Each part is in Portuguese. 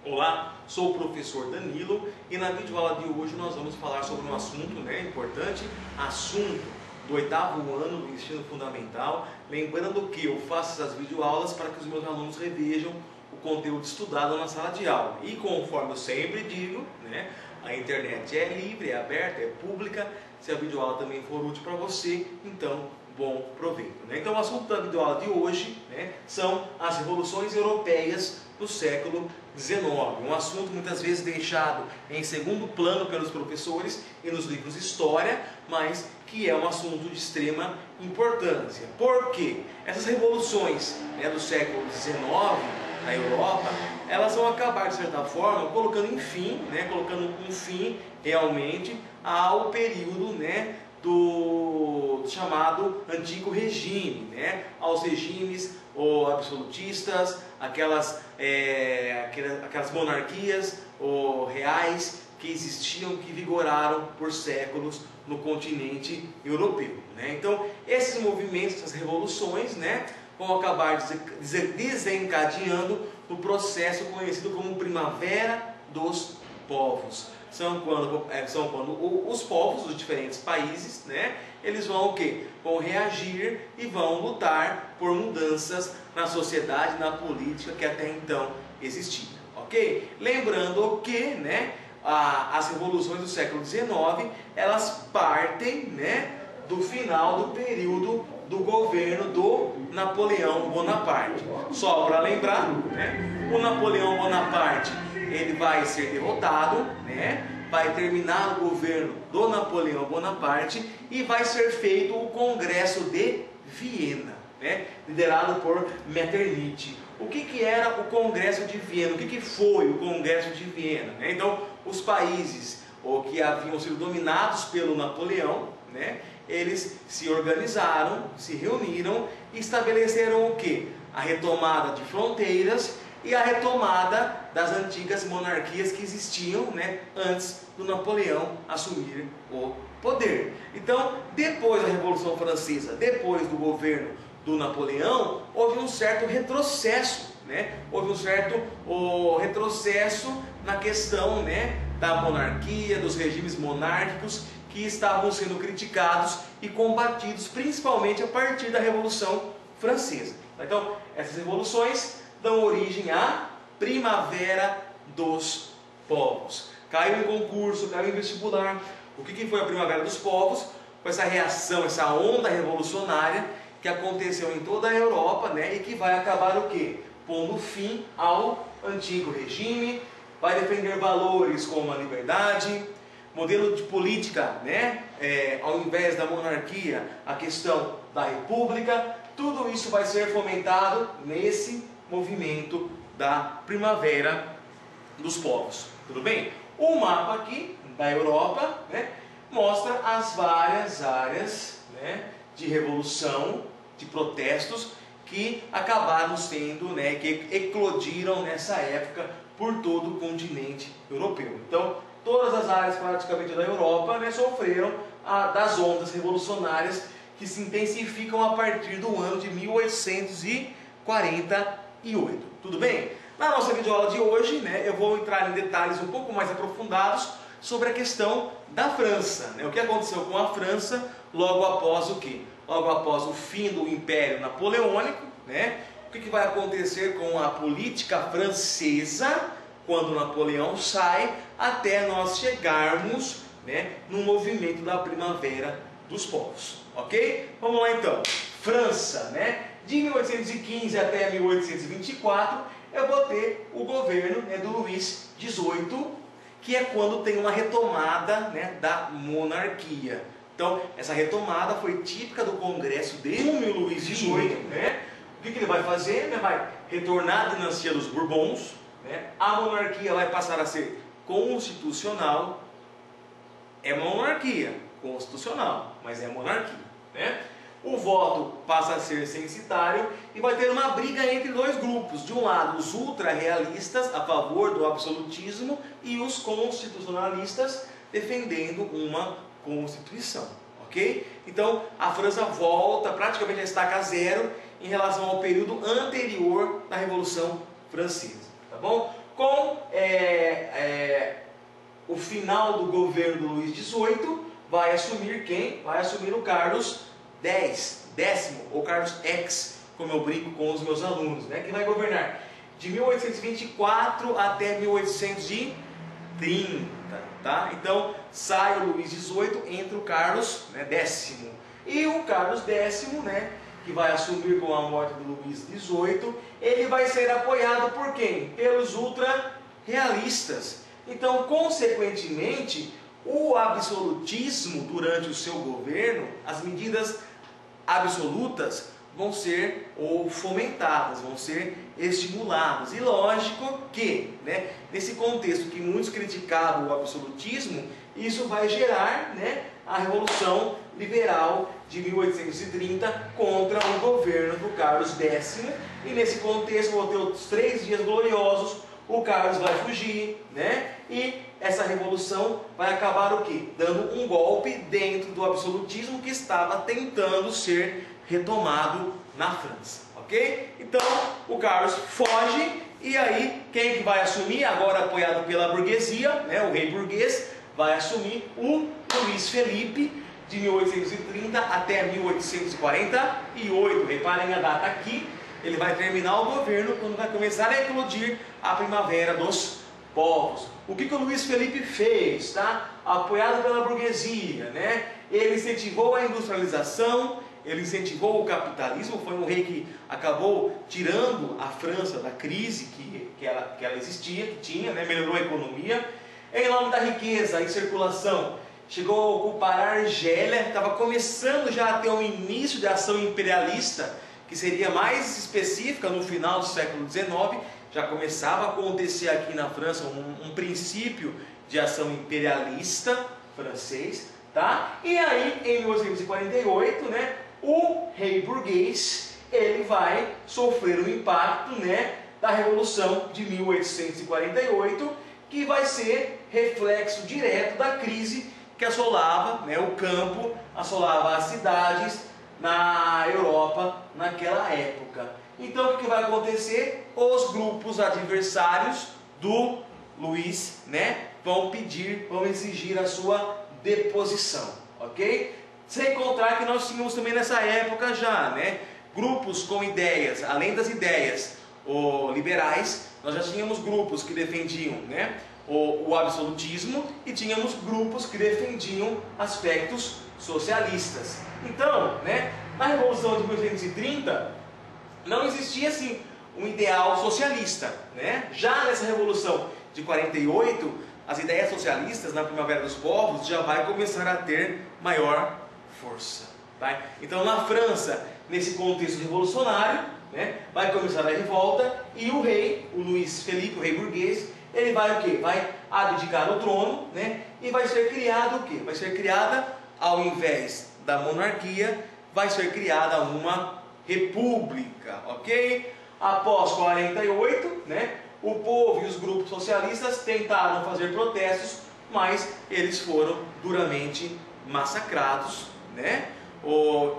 Olá, sou o professor Danilo e na videoaula de hoje nós vamos falar sobre um assunto importante, assunto do 8º ano do ensino fundamental. Lembrando que eu faço essas videoaulas para que os meus alunos revejam o conteúdo estudado na sala de aula. E conforme eu sempre digo, a internet é livre, é aberta, é pública. Se a videoaula também for útil para você, então bom proveito. Então o assunto da videoaula de hoje são as revoluções europeias do século XIX, um assunto muitas vezes deixado em segundo plano pelos professores e nos livros de história, mas que é um assunto de extrema importância. Por quê? Essas revoluções do século XIX na Europa, elas vão acabar de certa forma colocando um fim realmente ao período do chamado Antigo Regime, aos regimes absolutistas, aquelas monarquias reais que existiam, que vigoraram por séculos no continente europeu. Então, esses movimentos, essas revoluções, vão acabar desencadeando o processo conhecido como Primavera dos Povos. São quando os povos dos diferentes países, eles vão vão reagir e vão lutar por mudanças na sociedade, na política que até então existia, ok? Lembrando que, as revoluções do século XIX, elas partem, do final do período do governo do Napoleão Bonaparte. Só para lembrar, o Napoleão Bonaparte ele vai ser derrotado, vai terminar o governo do Napoleão Bonaparte e vai ser feito o Congresso de Viena, liderado por Metternich. O que era o Congresso de Viena? O que foi o Congresso de Viena? Então, os países que haviam sido dominados pelo Napoleão, eles se organizaram, se reuniram e estabeleceram o quê? A retomada de fronteiras e a retomada das antigas monarquias que existiam antes do Napoleão assumir o poder. Então, depois da Revolução Francesa, depois do governo do Napoleão, houve um certo retrocesso, houve um certo retrocesso na questão da monarquia, dos regimes monárquicos que estavam sendo criticados e combatidos principalmente a partir da Revolução Francesa. Então, essas revoluções dão origem à Primavera dos Povos. Caiu em concurso, caiu em vestibular. O que foi a Primavera dos Povos? Foi essa reação, essa onda revolucionária que aconteceu em toda a Europa, e que vai acabar o quê? Pondo fim ao antigo regime, vai defender valores como a liberdade, modelo de política, ao invés da monarquia, a questão da república. Tudo isso vai ser fomentado nesse movimento da Primavera dos Povos. Tudo bem? O mapa aqui da Europa mostra as várias áreas de revolução, de protestos que acabaram sendo, que eclodiram nessa época por todo o continente europeu. Então, todas as áreas praticamente da Europa sofreram das ondas revolucionárias que se intensificam a partir do ano de 1848. Tudo bem? Na nossa videoaula de hoje, eu vou entrar em detalhes um pouco mais aprofundados sobre a questão da França. O que aconteceu com a França logo após o quê? Logo após o fim do Império Napoleônico, o que vai acontecer com a política francesa quando Napoleão sai, até nós chegarmos no movimento da Primavera dos Povos, ok? Vamos lá então. França, de 1815 até 1824, eu vou ter o governo do Luís XVIII, que é quando tem uma retomada da monarquia. Então, essa retomada foi típica do Congresso de Luís XVIII. O que ele vai fazer? Vai retornar a dinastia dos Bourbons, a monarquia vai passar a ser constitucional. É uma monarquia constitucional, mas é monarquia. o voto passa a ser censitário e vai ter uma briga entre dois grupos. De um lado, os ultra-realistas a favor do absolutismo e os constitucionalistas defendendo uma Constituição. Ok? Então, a França volta praticamente a estaca zero em relação ao período anterior da Revolução Francesa. Tá bom? Com o final do governo do Luís XVIII, vai assumir quem? Vai assumir o Carlos X, ou Carlos X, como eu brinco com os meus alunos, né? Que vai governar de 1824 até 1830, tá? Então, sai o Luís XVIII, entra o Carlos, né, X. E o Carlos X, né, que vai assumir com a morte do Luís XVIII, ele vai ser apoiado por quem? Pelos ultra-realistas. Então, consequentemente, o absolutismo durante o seu governo, as medidas absolutas vão ser fomentadas, vão ser estimuladas. E lógico que, né, nesse contexto que muitos criticavam o absolutismo, isso vai gerar, né, a Revolução Liberal de 1830 contra o governo do Carlos X. E nesse contexto, vou ter os 3 dias gloriosos, o Carlos vai fugir, né? E essa revolução vai acabar o quê? Dando um golpe dentro do absolutismo que estava tentando ser retomado na França, ok? Então, o Carlos foge e aí quem que vai assumir? Agora apoiado pela burguesia, né? O rei burguês vai assumir o Luís Felipe de 1830 até 1848. Reparem a data aqui. Ele vai terminar o governo quando vai começar a eclodir a primavera dos povos. O que o Luís Felipe fez, tá? Apoiado pela burguesia, né? Ele incentivou a industrialização, ele incentivou o capitalismo, foi um rei que acabou tirando a França da crise que ela existia, que tinha, né? Melhorou a economia. Em nome da riqueza e circulação, chegou a ocupar a Argélia, estava começando já a ter um início de ação imperialista, que seria mais específica no final do século XIX. Já começava a acontecer aqui na França um princípio de ação imperialista francês, tá? E aí, em 1848, né, o rei burguês, ele vai sofrer o impacto, né, da Revolução de 1848, que vai ser reflexo direto da crise que assolava, né, o campo, assolava as cidades na Europa naquela época. Então o que vai acontecer? Os grupos adversários do Luís, né, vão exigir a sua deposição, ok? Sem contar que nós tínhamos também nessa época já, né, grupos com ideias, além das ideias liberais, nós já tínhamos grupos que defendiam, né, o absolutismo e tínhamos grupos que defendiam aspectos socialistas. Então, né, na Revolução de 1830 não existia assim um ideal socialista, né? Já nessa Revolução de 48, as ideias socialistas na Primavera dos Povos já vai começar a ter maior força, tá? Então, na França, nesse contexto revolucionário, né, vai começar a revolta e o rei, o Luís Felipe, o rei burguês, ele vai o quê? Vai abdicar o trono, né? E vai ser criado o quê? Vai ser criada, ao invés da monarquia, vai ser criada uma república, ok? Após 48, né, o povo e os grupos socialistas tentaram fazer protestos, mas eles foram duramente massacrados, né?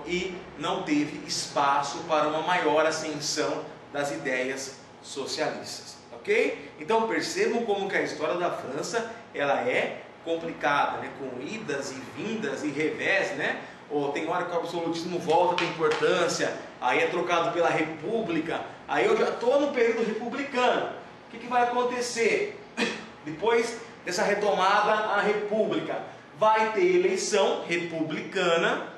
E não teve espaço para uma maior ascensão das ideias socialistas, ok? Então percebam como que a história da França ela é complicada, né? Com idas e vindas e revés, né? Ou tem hora que o absolutismo volta a ter importância, aí é trocado pela república, aí eu já estou no período republicano. O que vai acontecer? Depois dessa retomada à república, vai ter eleição republicana,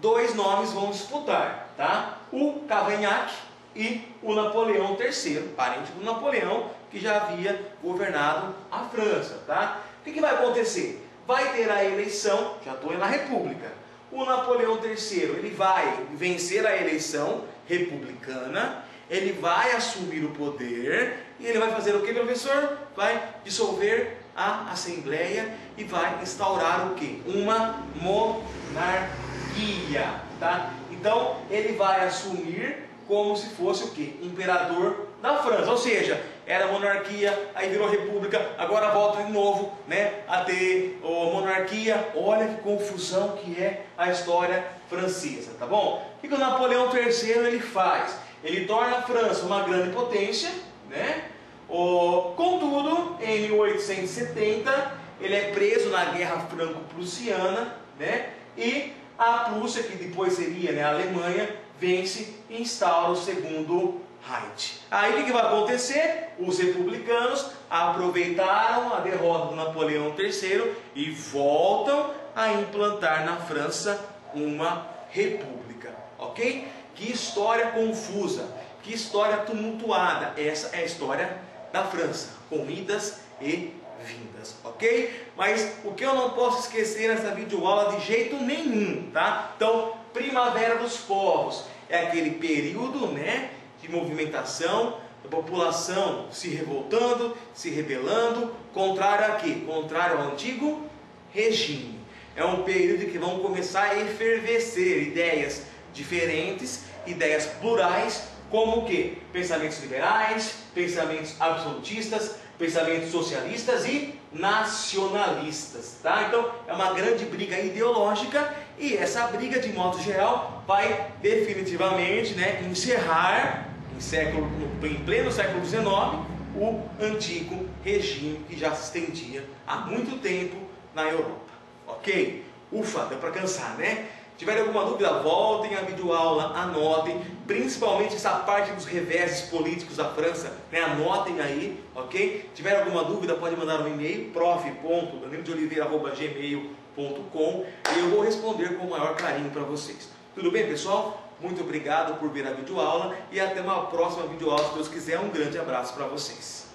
2 nomes vão disputar, tá? O Cavaignac e o Napoleão III, parente do Napoleão, que já havia governado a França, tá? O que vai acontecer? Vai ter a eleição, já estou na república. O Napoleão III, ele vai vencer a eleição republicana, ele vai assumir o poder e ele vai fazer o que, professor? Vai dissolver a Assembleia e vai instaurar o que? Uma monarquia, tá? Então ele vai assumir como se fosse o quê? Imperador da França, ou seja, era monarquia, aí virou república, agora volta de novo, né, a ter monarquia. Olha que confusão que é a história francesa, tá bom? O que o Napoleão III ele faz? Ele torna a França uma grande potência, né? Contudo, em 1870, ele é preso na Guerra Franco-Prussiana, né? E a Prússia, que depois seria, né, a Alemanha, vence e instaura o Segundo Reich. Aí o que vai acontecer? Os republicanos aproveitaram a derrota do Napoleão III e voltam a implantar na França uma república, ok? Que história confusa, que história tumultuada. Essa é a história da França, com idas e vindas, ok? Mas o que eu não posso esquecer nessa videoaula de jeito nenhum, tá? Então, Primavera dos Povos é aquele período, né, de movimentação, da população se revoltando, se rebelando, contrário a quê? Contrário ao antigo regime. É um período que vão começar a efervescer ideias diferentes, ideias plurais, como o quê? Pensamentos liberais, pensamentos absolutistas, pensamentos socialistas e nacionalistas, tá? Então é uma grande briga ideológica, e essa briga, de modo geral, vai definitivamente, né, encerrar em pleno século XIX o antigo regime que já se estendia há muito tempo na Europa, ok? Ufa, deu para cansar, né? Se tiverem alguma dúvida, voltem à videoaula, anotem, principalmente essa parte dos reveses políticos da França, né? Anotem aí, ok? Se tiver alguma dúvida, pode mandar um e-mail, prof.danilodeoliveira@gmail.com, e eu vou responder com o maior carinho para vocês. Tudo bem, pessoal? Muito obrigado por ver a videoaula e até uma próxima videoaula, se Deus quiser. Um grande abraço para vocês.